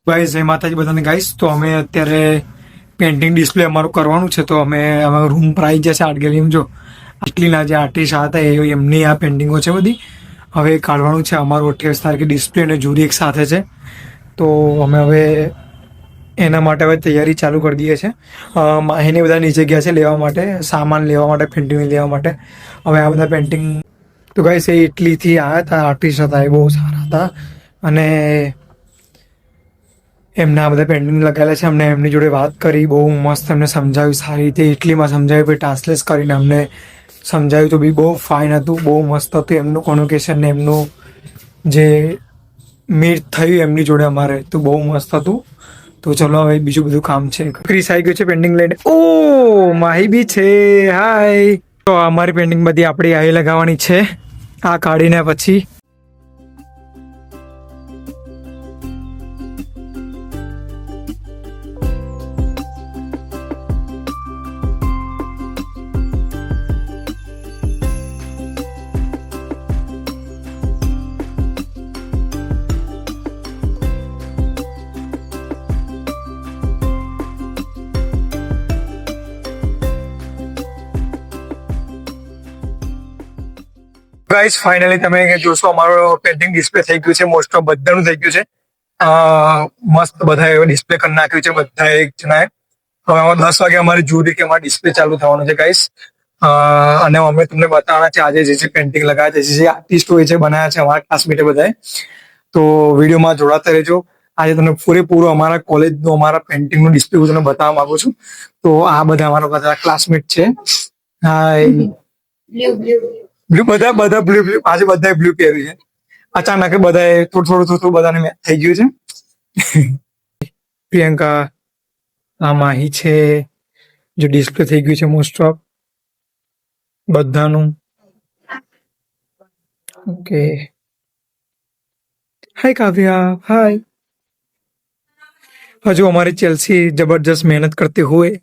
Guys જય માતાજી બધાને ગાઈઝ. તો અમે અત્યારે પેન્ટિંગ ડિસ્પ્લે અમારું કરવાનું છે. તો અમે રૂમ પર આવી જશે આર્ટ ગેલેરીમાં. જો આટલીના જે આર્ટિસ્ટ હતા એમની આ પેન્ટિંગો છે બધી. હવે કાઢવાનું છે અમારું 28 તારીખે ડિસ્પ્લે અને જુરી એક સાથે છે. તો અમે હવે એના માટે હવે તૈયારી ચાલુ કરી દઈએ છીએ. એને બધા નીચે ગયા છે લેવા માટે, સામાન લેવા માટે, પેન્ટિંગ લેવા માટે. હવે આ બધા પેન્ટિંગ તો ગાઈઝ એ ઇટલીથી આવ્યા હતા, આર્ટિસ્ટ હતા, એ બહુ સારા હતા. અને એમના બધા પેન્ટિંગ લગાવેલા છે. અમને એમની જોડે વાત કરી, બહુ મસ્ત એમને સમજાવ્યું, સારી રીતે ઇટલીમાં સમજાવ્યું, પછી ટ્રાન્સલેટ કરીને અમને સમજાવ્યું તો બી બહુ ફાઇન હતું, બહુ મસ્ત હતું. એમનું કોન્વોકેશન ને એમનું જે મીટ થયું એમની જોડે અમારે તો બહુ મસ્ત હતું. તો ચલો હવે બીજું બધું કામ છે. ક્રિસ આવી ગયું છે પેન્ટિંગ લઈને. ઓ માહી બી છે, હાય. તો અમારી પેન્ટિંગ બધી આપણી આવી લગાવવાની છે. આ કાઢીને પછી ગાઈસ ફાઇનલી તમે જોશો અમારો પેન્ટિંગ ડિસ્પ્લે થઈ ગયું છે. મોસ્ટ ઓફ બધાનું થઈ ગયું છે. મસ્ત બધાએ ડિસ્પ્લે કરી નાખ્યું છે બધા એક જણાએ. હવે 10 વાગે અમારી જુરી કે અમારે ડિસ્પ્લે ચાલુ થવાનું છે ગાઈસ. અને અમે તમને બતાવવાના છે આજે જે પેન્ટિંગ લગાવ્યા છે, જે આર્ટિસ્ટો છે બનાવ્યા છે અમારા ક્લાસમેટે બધાએ. તો વિડીયોમાં જોડાતા રહેજો. આજે તમને પૂરેપૂરું અમારા કોલેજનું અમારા પેન્ટિંગનું ડિસ્પ્લે હું તમને બતાવવા માંગુ છું. તો આ બધા અમારા બધા ક્લાસમેટ છે. હાય બ્લુ, બધા બ્લુ આજે બધા બ્લુ પહેર્યું છે. અચાનક બધાએ થોડું બધાને મેચ થઈ ગયું છે. પ્રિયંકા, આ માહી છે, જો ડિસ્પ્લે થઈ ગયું છે મોસ્ટ ઓફ બધાનું. ઓકે, હાય કાવ્યા, હાય. હજુ અમારી ચેલ્સી જબરજસ્ત મહેનત કરતી હોય.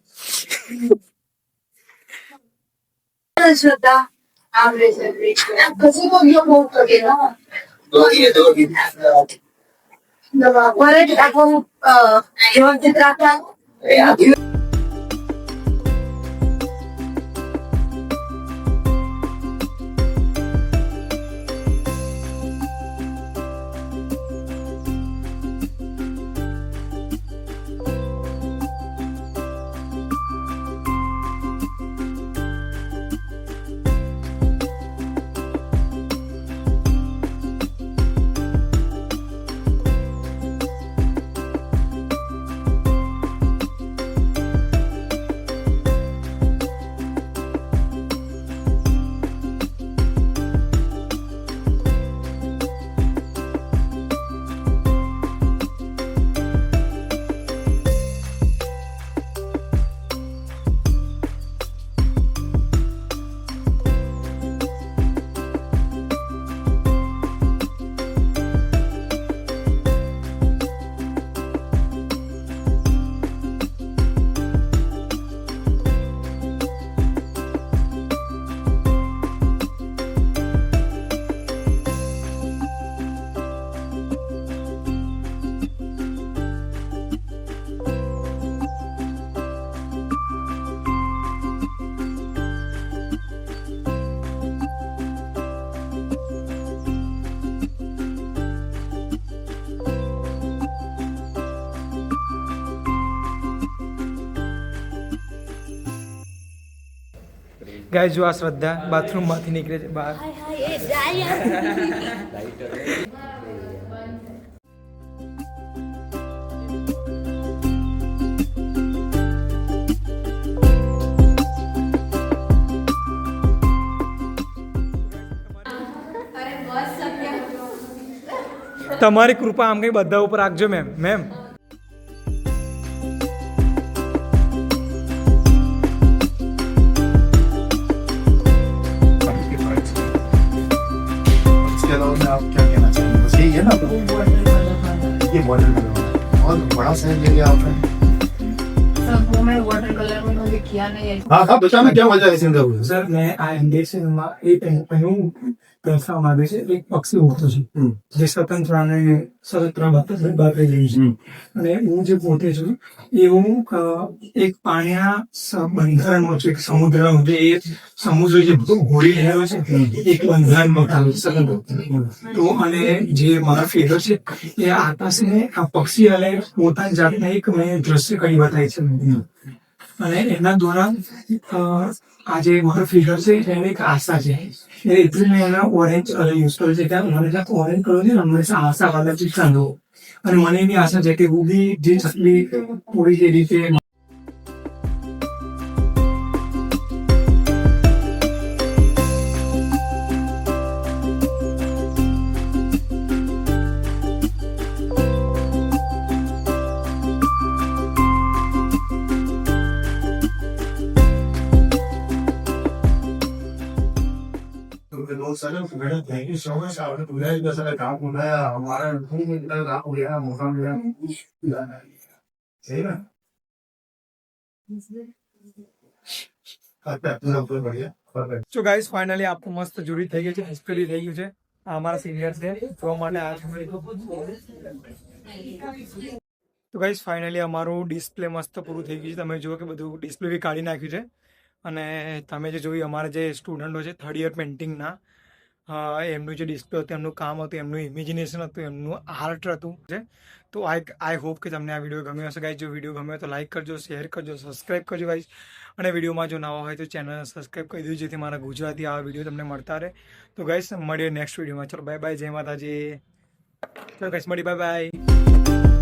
ગાય જો આ શ્રદ્ધા બાથરૂમ માંથી નીકળે છે બહાર. તમારી કૃપા આમ કઈ બધા ઉપર રાખજો મેમ. आप क्या कहना चाहेंगे? बस यही है ना, ये वाटर कलर और बड़ा सा ले लिया आपने. सब वो मैं वाटर कलर में मुझे किया नहीं है. हाँ हाँ, बता मैं क्या मजा है सिंगर हुआ. सर मैं આ એન્ડેશનમાં એ પહેલું બેસવા માંગે છે એક પક્ષી ઉડતો છે જે સ્વતંત્ર અને સ્વતંત્ર બહાર થઈ ગયું છે અને હું જે પોતે છું એ હું એક પાણીના બંધારણમાં છું એક સમુદ્રનું જે એ સમુદ્ર જે ઘોડી રહ્યો છે એક બંધારણમાં ચાલુ છે સ્વતંત્ર તો અને જે મારા ફિગર છે એ આકાશને આ પક્ષી અને પોતાની જાતને એક મેં દ્રશ્ય કરી બતાવી છે અને એના દ્વારા આ જે મારો ફિગર છે એને એક આશા છે એટલે મેં એના ઓરેન્જ કલર યુઝ કર્યો છે કે મને જ્યાં ઓરેન્જ કલર છે ને હંમેશા આશા વાળા ચિત્ર દો અને મને એની આશા છે કે હું બી જે છતલી થોડી જે રીતે Thank you so much. आपने पूरा इतना सारा काम बनाया हमारा इतना काम हो गया मौका मिला सही ना पूरा पूरा बढ़िया परफेक्ट તો ગાઈસ ફાઇનલી આપણું મસ્ત જોડી થઈ ગઈ છે ડિસ્પ્લે થઈ ગયું છે આ અમારા સિનિયર છે જોવા માટે આ તો ગાઈસ ફાઇનલી અમારું ડિસ્પ્લે મસ્ત પૂરું થઈ ગયું છે તમે જુઓ કે બધું ડિસ્પ્લે બી કાઢી નાખ્યું છે અને તમે જે જોયું અમારા જે સ્ટુડન્ટો છે 3rd યર પેઇન્ટિંગના એમનું જે ડિસ્પ્લે હતું એમનું કામ હતું એમનું ઇમેજિનેશન હતું એમનું આર્ટ હતું છે તો આઈ હોપ કે તમને આ વિડીયો ગમ્યો હશે ગાઈસ જો વિડીયો ગમ્યો તો લાઈક કરજો શેર કરજો સબસ્ક્રાઈબ કરજો ગાઈસ અને વિડીયોમાં જો નવા હોય તો ચેનલને સબસ્ક્રાઈબ કરી દેજો જેથી મારા ગુજરાતી આવા વિડીયો તમને મળતા રહે તો ગાઈસ મળીએ નેક્સ્ટ વિડીયોમાં ચલો બાય બાય જય માતાજી ચલો ગાઈસ મળી બાય બાય